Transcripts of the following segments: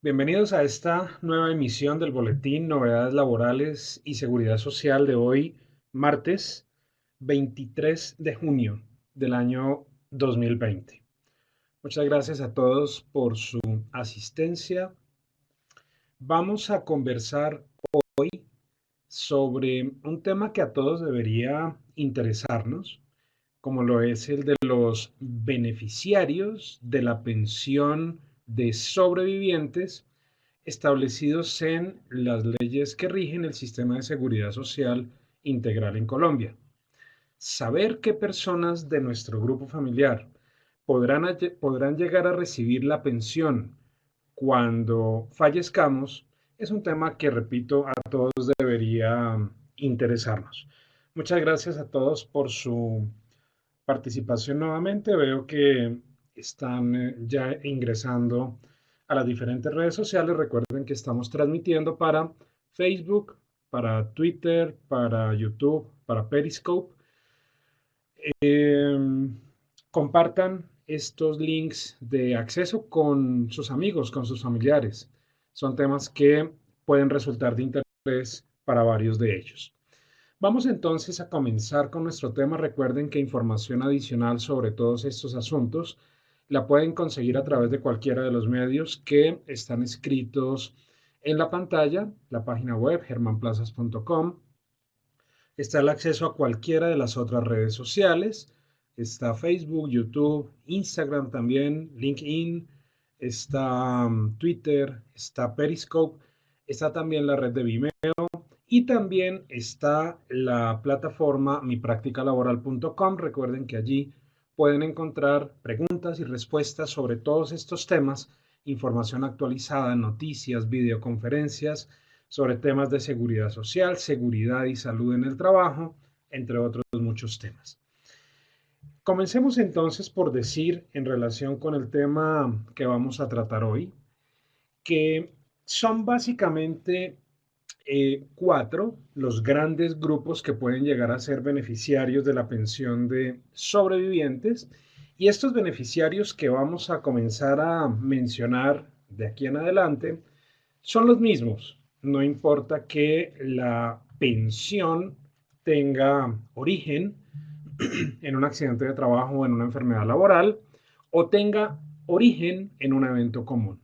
Bienvenidos a esta nueva emisión del Boletín Novedades Laborales y Seguridad Social de hoy, martes 23 de junio del año 2020. Muchas gracias a todos por su asistencia. Vamos a conversar sobre un tema que a todos debería interesarnos, como lo es el de los beneficiarios de la pensión de sobrevivientes establecidos en las leyes que rigen el sistema de seguridad social integral en Colombia. Saber qué personas de nuestro grupo familiar podrán llegar a recibir la pensión cuando fallezcamos es un tema que, repito, a todos debería interesarnos. Muchas gracias a todos por su participación nuevamente. Veo que están ya ingresando a las diferentes redes sociales. Recuerden que estamos transmitiendo para Facebook, para Twitter, para YouTube, para Periscope. Eh, Compartan estos links de acceso con sus amigos, con sus familiares. Son temas que pueden resultar de interés para varios de ellos. Vamos entonces a comenzar con nuestro tema. Recuerden que información adicional sobre todos estos asuntos la pueden conseguir a través de cualquiera de los medios que están escritos en la pantalla, la página web germanplazas.com. Está el acceso a cualquiera de las otras redes sociales. Está Facebook, YouTube, Instagram también, LinkedIn, está Twitter, está Periscope, está también la red de Vimeo. Y también está la plataforma mipracticalaboral.com. Recuerden que allí pueden encontrar preguntas y respuestas sobre todos estos temas, información actualizada, noticias, videoconferencias sobre temas de seguridad social, seguridad y salud en el trabajo, entre otros muchos temas. Comencemos entonces por decir, en relación con el tema que vamos a tratar hoy, que son básicamente cuatro los grandes grupos que pueden llegar a ser beneficiarios de la pensión de sobrevivientes, y estos beneficiarios que vamos a comenzar a mencionar de aquí en adelante son los mismos. No importa que la pensión tenga origen en un accidente de trabajo o en una enfermedad laboral, o tenga origen en un evento común.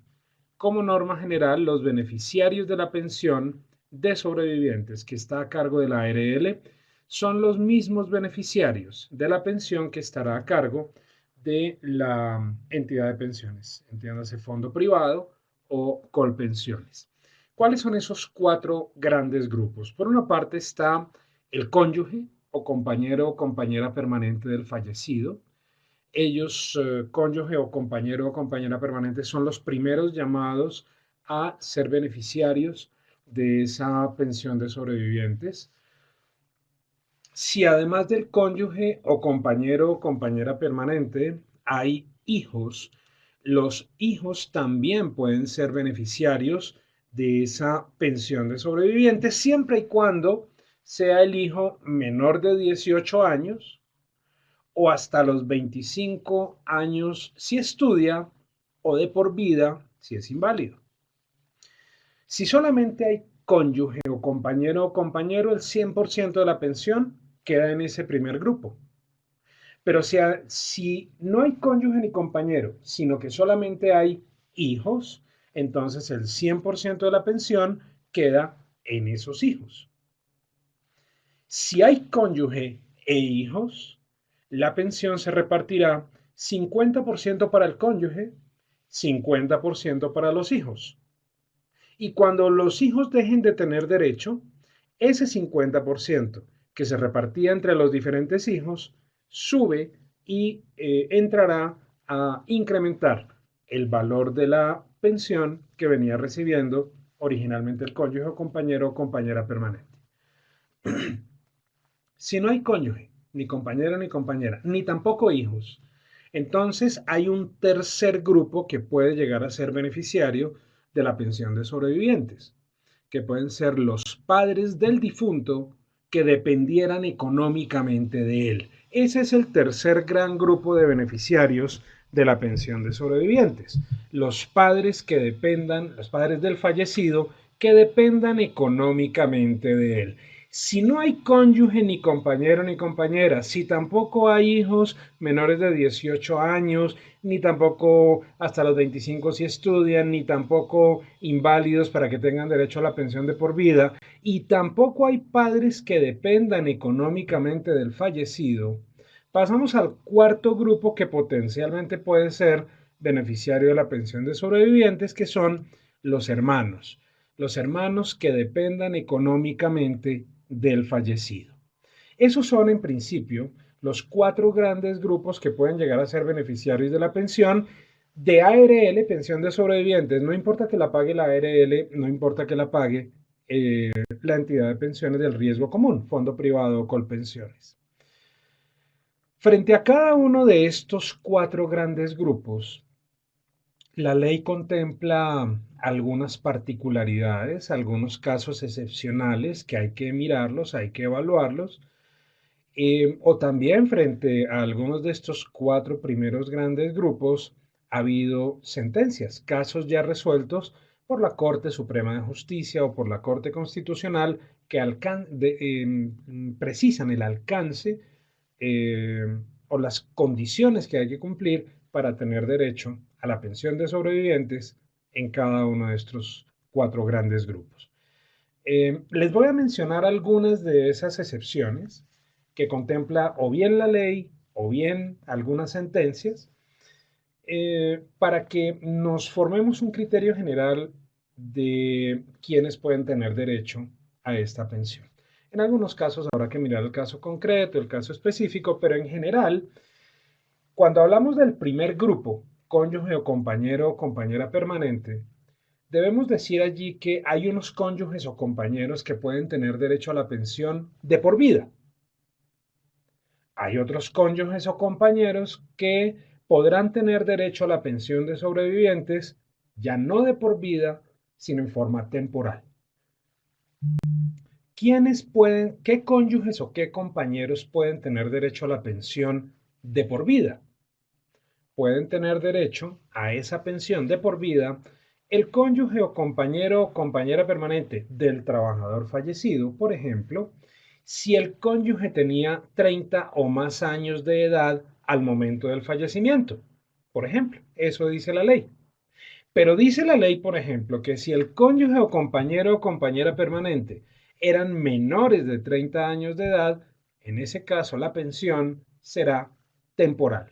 Como norma general, los beneficiarios de la pensión de sobrevivientes que está a cargo de la ARL son los mismos beneficiarios de la pensión que estará a cargo de la entidad de pensiones, entiéndase fondo privado o colpensiones. ¿Cuáles son esos cuatro grandes grupos? Por una parte está el cónyuge o compañero o compañera permanente del fallecido. Ellos, cónyuge o compañero o compañera permanente, son los primeros llamados a ser beneficiarios de esa pensión de sobrevivientes. Si además del cónyuge o compañero o compañera permanente hay hijos, los hijos también pueden ser beneficiarios de esa pensión de sobrevivientes, siempre y cuando sea el hijo menor de 18 años o hasta los 25 años si estudia, o de por vida si es inválido. Si solamente hay cónyuge o compañero, el 100% de la pensión queda en ese primer grupo. Pero si no hay cónyuge ni compañero, sino que solamente hay hijos, entonces el 100% de la pensión queda en esos hijos. Si hay cónyuge e hijos, la pensión se repartirá 50% para el cónyuge, 50% para los hijos. Y cuando los hijos dejen de tener derecho, ese 50% que se repartía entre los diferentes hijos sube y entrará a incrementar el valor de la pensión que venía recibiendo originalmente el cónyuge o compañera permanente. Si no hay cónyuge, ni compañero ni compañera, ni tampoco hijos, entonces hay un tercer grupo que puede llegar a ser beneficiario de la pensión de sobrevivientes, que pueden ser los padres del difunto que dependieran económicamente de él. Ese es el tercer gran grupo de beneficiarios de la pensión de sobrevivientes. Los padres del fallecido que dependan económicamente de él. Si no hay cónyuge ni compañero ni compañera, si tampoco hay hijos menores de 18 años, ni tampoco hasta los 25 si estudian, ni tampoco inválidos para que tengan derecho a la pensión de por vida, y tampoco hay padres que dependan económicamente del fallecido, pasamos al cuarto grupo que potencialmente puede ser beneficiario de la pensión de sobrevivientes, que son los hermanos. Los hermanos que dependan económicamente del fallecido. Esos son, en principio, los cuatro grandes grupos que pueden llegar a ser beneficiarios de la pensión de ARL, pensión de sobrevivientes. No importa que la pague la ARL, no importa que la pague la entidad de pensiones del riesgo común, fondo privado o Colpensiones. Frente a cada uno de estos cuatro grandes grupos, la ley contempla algunas particularidades, algunos casos excepcionales que hay que mirarlos, hay que evaluarlos, o también frente a algunos de estos cuatro primeros grandes grupos ha habido sentencias, casos ya resueltos por la Corte Suprema de Justicia o por la Corte Constitucional que precisan el alcance o las condiciones que hay que cumplir para tener derecho a la pensión de sobrevivientes en cada uno de estos cuatro grandes grupos. Les voy a mencionar algunas de esas excepciones que contempla o bien la ley o bien algunas sentencias para que nos formemos un criterio general de quiénes pueden tener derecho a esta pensión. En algunos casos habrá que mirar el caso concreto, el caso específico, pero en general, cuando hablamos del primer grupo, cónyuge o compañero o compañera permanente, debemos decir allí que hay unos cónyuges o compañeros que pueden tener derecho a la pensión de por vida. Hay otros cónyuges o compañeros que podrán tener derecho a la pensión de sobrevivientes, ya no de por vida, sino en forma temporal. ¿Qué cónyuges o qué compañeros pueden tener derecho a la pensión de por vida? Pueden tener derecho a esa pensión de por vida el cónyuge o compañero o compañera permanente del trabajador fallecido, por ejemplo, si el cónyuge tenía 30 o más años de edad al momento del fallecimiento. Por ejemplo, eso dice la ley. Pero dice la ley, por ejemplo, que si el cónyuge o compañero o compañera permanente eran menores de 30 años de edad, en ese caso la pensión será temporal.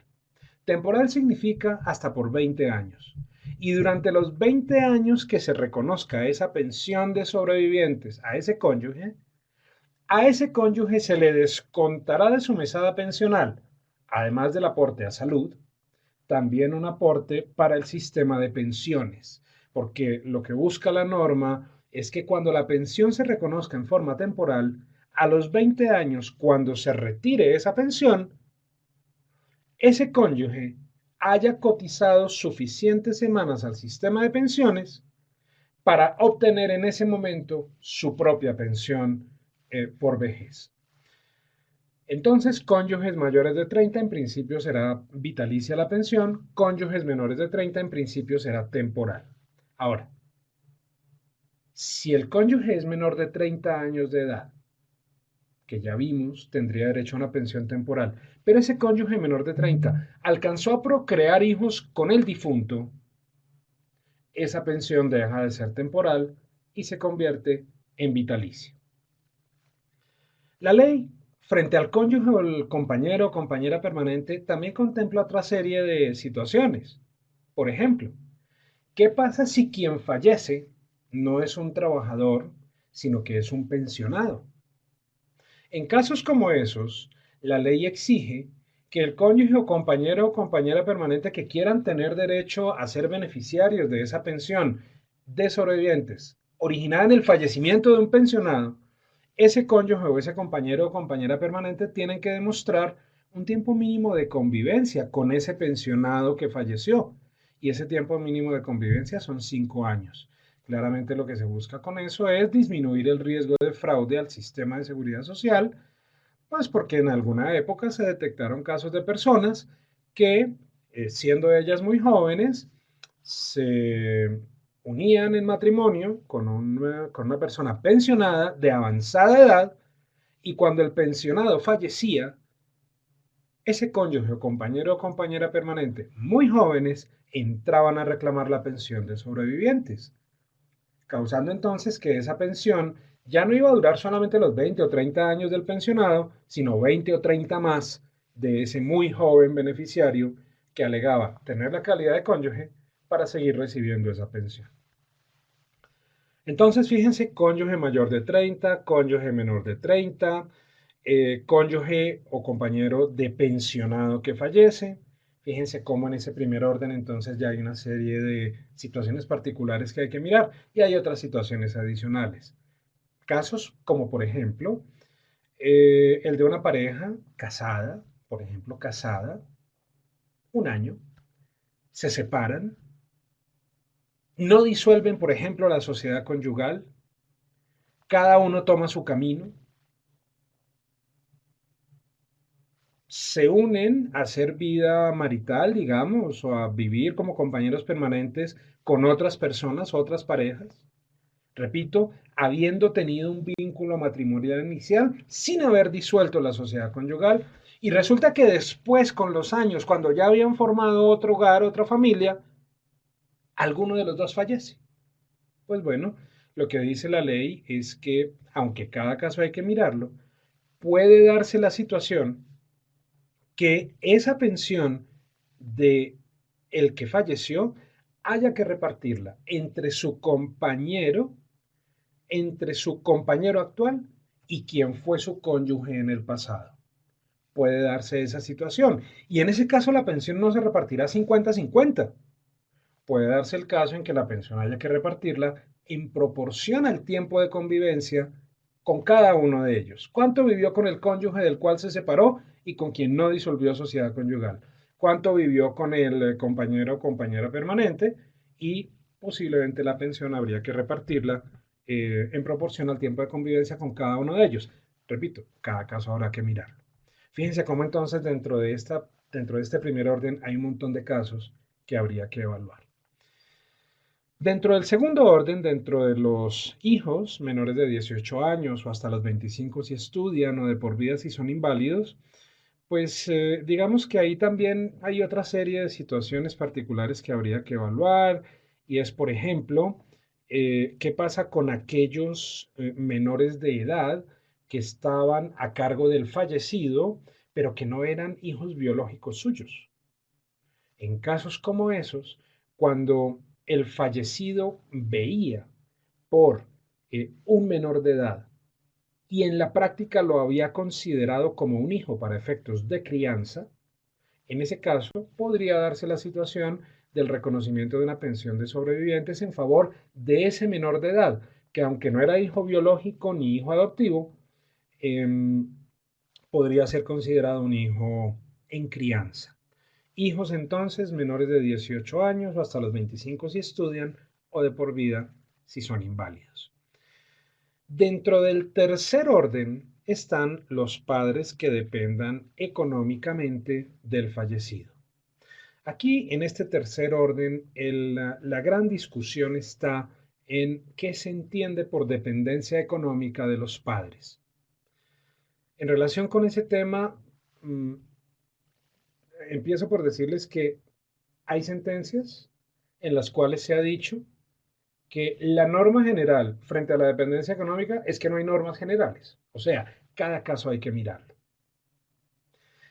Temporal significa hasta por 20 años. Y durante los 20 años que se reconozca esa pensión de sobrevivientes a ese cónyuge se le descontará de su mesada pensional, además del aporte a salud, también un aporte para el sistema de pensiones, porque lo que busca la norma es que cuando la pensión se reconozca en forma temporal, a los 20 años, cuando se retire esa pensión, ese cónyuge haya cotizado suficientes semanas al sistema de pensiones para obtener en ese momento su propia pensión por vejez. Entonces, cónyuges mayores de 30 en principio será vitalicia la pensión, cónyuges menores de 30 en principio será temporal. Ahora, si el cónyuge es menor de 30 años de edad, que ya vimos, tendría derecho a una pensión temporal, pero ese cónyuge menor de 30 alcanzó a procrear hijos con el difunto, esa pensión deja de ser temporal y se convierte en vitalicia. La ley frente al cónyuge o el compañero o compañera permanente también contempla otra serie de situaciones. Por ejemplo, ¿qué pasa si quien fallece no es un trabajador, sino que es un pensionado? En casos como esos, la ley exige que el cónyuge o compañero o compañera permanente que quieran tener derecho a ser beneficiarios de esa pensión de sobrevivientes originada en el fallecimiento de un pensionado, ese cónyuge o ese compañero o compañera permanente tienen que demostrar un tiempo mínimo de convivencia con ese pensionado que falleció. Y ese tiempo mínimo de convivencia son 5 años. Claramente lo que se busca con eso es disminuir el riesgo de fraude al sistema de seguridad social, pues porque en alguna época se detectaron casos de personas que siendo ellas muy jóvenes, se unían en matrimonio con una persona pensionada de avanzada edad y cuando el pensionado fallecía, ese cónyuge o compañero o compañera permanente muy jóvenes entraban a reclamar la pensión de sobrevivientes, causando entonces que esa pensión ya no iba a durar solamente los 20 o 30 años del pensionado, sino 20 o 30 más de ese muy joven beneficiario que alegaba tener la calidad de cónyuge para seguir recibiendo esa pensión. Entonces, fíjense, cónyuge mayor de 30, cónyuge menor de 30, cónyuge o compañero de pensionado que fallece. Fíjense cómo en ese primer orden entonces ya hay una serie de situaciones particulares que hay que mirar y hay otras situaciones adicionales. Casos como por ejemplo el de una pareja casada, por ejemplo casada, un año, se separan, no disuelven por ejemplo la sociedad conyugal, cada uno toma su camino, se unen a hacer vida marital, digamos, o a vivir como compañeros permanentes con otras personas, otras parejas. Repito, habiendo tenido un vínculo matrimonial inicial sin haber disuelto la sociedad conyugal. Y resulta que después, con los años, cuando ya habían formado otro hogar, otra familia, alguno de los dos fallece. Pues bueno, lo que dice la ley es que, aunque cada caso hay que mirarlo, puede darse la situación que esa pensión de el que falleció haya que repartirla entre su compañero actual y quien fue su cónyuge en el pasado. Puede darse esa situación. Y en ese caso la pensión no se repartirá 50-50. Puede darse el caso en que la pensión haya que repartirla en proporción al tiempo de convivencia con cada uno de ellos. ¿Cuánto vivió con el cónyuge del cual se separó y con quien no disolvió sociedad conyugal? ¿Cuánto vivió con el compañero o compañera permanente? Y posiblemente la pensión habría que repartirla en proporción al tiempo de convivencia con cada uno de ellos. Repito, cada caso habrá que mirarlo. Fíjense cómo entonces dentro de este primer orden hay un montón de casos que habría que evaluar. Dentro del segundo orden, dentro de los hijos menores de 18 años o hasta los 25 si estudian o de por vida si son inválidos, pues digamos que ahí también hay otra serie de situaciones particulares que habría que evaluar y es, por ejemplo, qué pasa con aquellos menores de edad que estaban a cargo del fallecido, pero que no eran hijos biológicos suyos. En casos como esos, cuando el fallecido veía por un menor de edad y en la práctica lo había considerado como un hijo para efectos de crianza, en ese caso podría darse la situación del reconocimiento de una pensión de sobrevivientes en favor de ese menor de edad, que aunque no era hijo biológico ni hijo adoptivo, eh, podría ser considerado un hijo en crianza. Hijos entonces menores de 18 años o hasta los 25 si estudian o de por vida si son inválidos. Dentro del tercer orden están los padres que dependan económicamente del fallecido. Aquí en este tercer orden la gran discusión está en qué se entiende por dependencia económica de los padres. En relación con ese tema, empiezo por decirles que hay sentencias en las cuales se ha dicho que la norma general frente a la dependencia económica es que no hay normas generales. O sea, cada caso hay que mirarlo.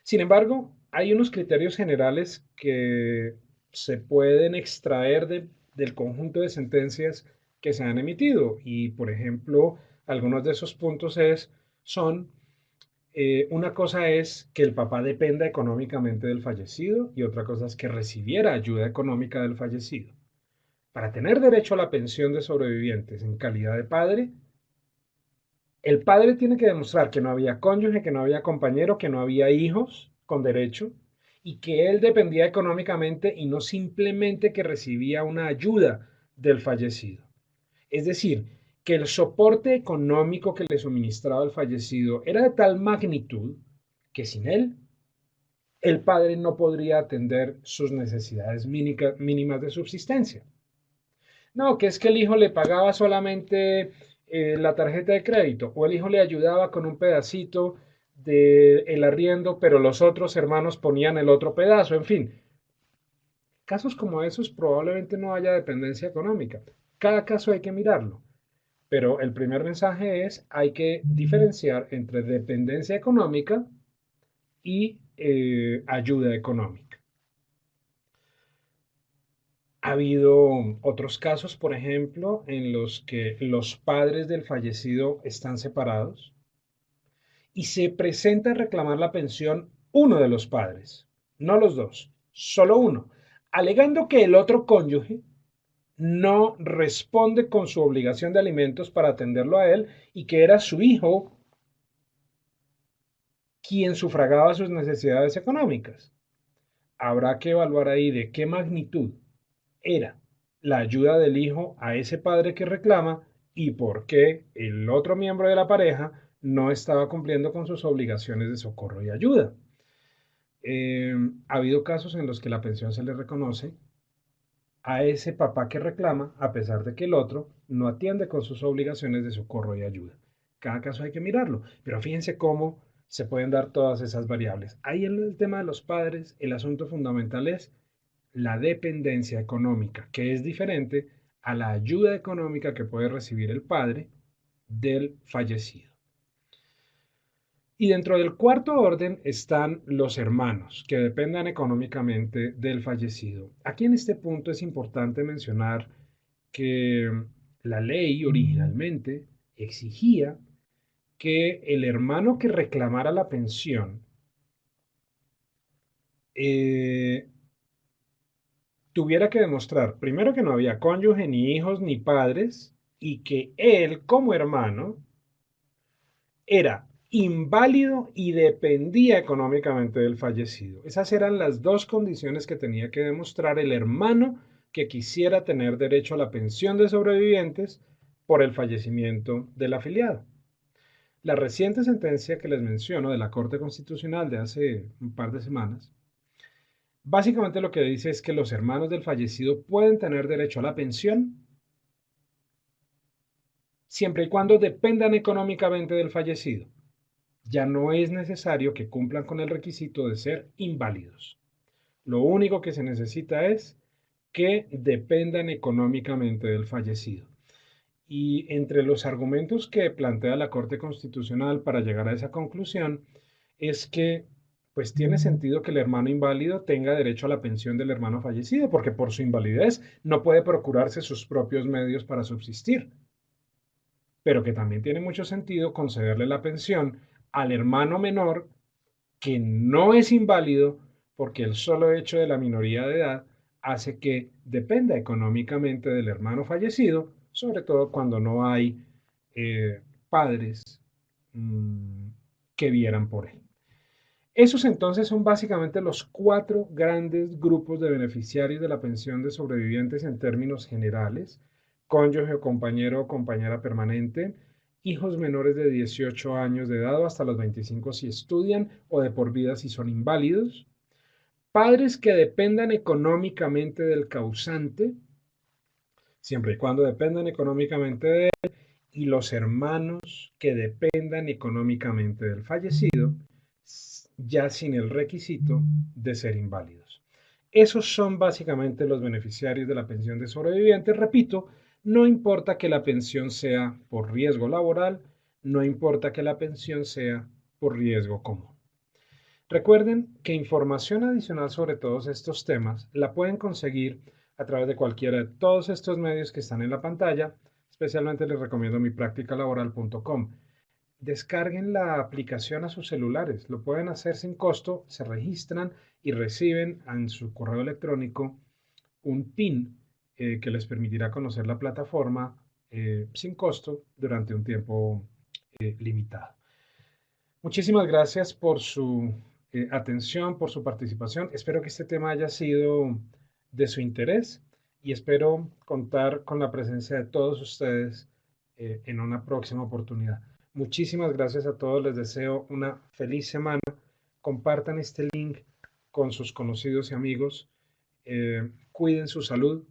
Sin embargo, hay unos criterios generales que se pueden extraer del conjunto de sentencias que se han emitido. Y, por ejemplo, algunos de esos puntos son una cosa es que el papá dependa económicamente del fallecido y otra cosa es que recibiera ayuda económica del fallecido. Para tener derecho a la pensión de sobrevivientes en calidad de padre, el padre tiene que demostrar que no había cónyuge, que no había compañero, que no había hijos con derecho y que él dependía económicamente y no simplemente que recibía una ayuda del fallecido. Es decir, que el soporte económico que le suministraba el fallecido era de tal magnitud que sin él el padre no podría atender sus necesidades mínimas de subsistencia. No, que es que el hijo le pagaba solamente la tarjeta de crédito o el hijo le ayudaba con un pedacito del arriendo, pero los otros hermanos ponían el otro pedazo, en fin. Casos como esos probablemente no haya dependencia económica. Cada caso hay que mirarlo, pero el primer mensaje es hay que diferenciar entre dependencia económica y ayuda económica. Ha habido otros casos, por ejemplo, en los que los padres del fallecido están separados y se presenta a reclamar la pensión uno de los padres, no los dos, solo uno, alegando que el otro cónyuge no responde con su obligación de alimentos para atenderlo a él y que era su hijo quien sufragaba sus necesidades económicas. Habrá que evaluar ahí de qué magnitud era la ayuda del hijo a ese padre que reclama y por qué el otro miembro de la pareja no estaba cumpliendo con sus obligaciones de socorro y ayuda. Ha habido casos en los que la pensión se le reconoce a ese papá que reclama, a pesar de que el otro no atiende con sus obligaciones de socorro y ayuda. Cada caso hay que mirarlo, pero fíjense cómo se pueden dar todas esas variables. Ahí en el tema de los padres, el asunto fundamental es la dependencia económica, que es diferente a la ayuda económica que puede recibir el padre del fallecido. Y dentro del cuarto orden están los hermanos, que dependan económicamente del fallecido. Aquí en este punto es importante mencionar que la ley originalmente exigía que el hermano que reclamara la pensión tuviera que demostrar primero que no había cónyuge, ni hijos, ni padres, y que él como hermano era inválido y dependía económicamente del fallecido. Esas eran las dos condiciones que tenía que demostrar el hermano que quisiera tener derecho a la pensión de sobrevivientes por el fallecimiento del afiliado. La reciente sentencia que les menciono de la Corte Constitucional de hace un par de semanas, básicamente lo que dice es que los hermanos del fallecido pueden tener derecho a la pensión siempre y cuando dependan económicamente del fallecido. Ya no es necesario que cumplan con el requisito de ser inválidos. Lo único que se necesita es que dependan económicamente del fallecido. Y entre los argumentos que plantea la Corte Constitucional para llegar a esa conclusión es que pues tiene sentido que el hermano inválido tenga derecho a la pensión del hermano fallecido, porque por su invalidez no puede procurarse sus propios medios para subsistir, pero que también tiene mucho sentido concederle la pensión al hermano menor que no es inválido porque el solo hecho de la minoría de edad hace que dependa económicamente del hermano fallecido, sobre todo cuando no hay padres mmm, que vieran por él. Esos entonces son básicamente los cuatro grandes grupos de beneficiarios de la pensión de sobrevivientes en términos generales: cónyuge o compañero o compañera permanente, hijos menores de 18 años de edad o hasta los 25 si estudian o de por vida si son inválidos, padres que dependan económicamente del causante, siempre y cuando dependan económicamente de él, y los hermanos que dependan económicamente del fallecido, ya sin el requisito de ser inválidos. Esos son básicamente los beneficiarios de la pensión de sobrevivientes. Repito, no importa que la pensión sea por riesgo laboral, no importa que la pensión sea por riesgo común. Recuerden que información adicional sobre todos estos temas la pueden conseguir a través de cualquiera de todos estos medios que están en la pantalla. Especialmente les recomiendo mipracticalaboral.com. Descarguen la aplicación a sus celulares, lo pueden hacer sin costo, se registran y reciben en su correo electrónico un PIN que les permitirá conocer la plataforma sin costo durante un tiempo limitado. Muchísimas gracias por su atención, por su participación. Espero que este tema haya sido de su interés y espero contar con la presencia de todos ustedes en una próxima oportunidad. Muchísimas gracias a todos, les deseo una feliz semana. Compartan este link con sus conocidos y amigos. Cuiden su salud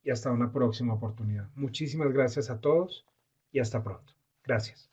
y hasta una próxima oportunidad. Muchísimas gracias a todos y hasta pronto. Gracias.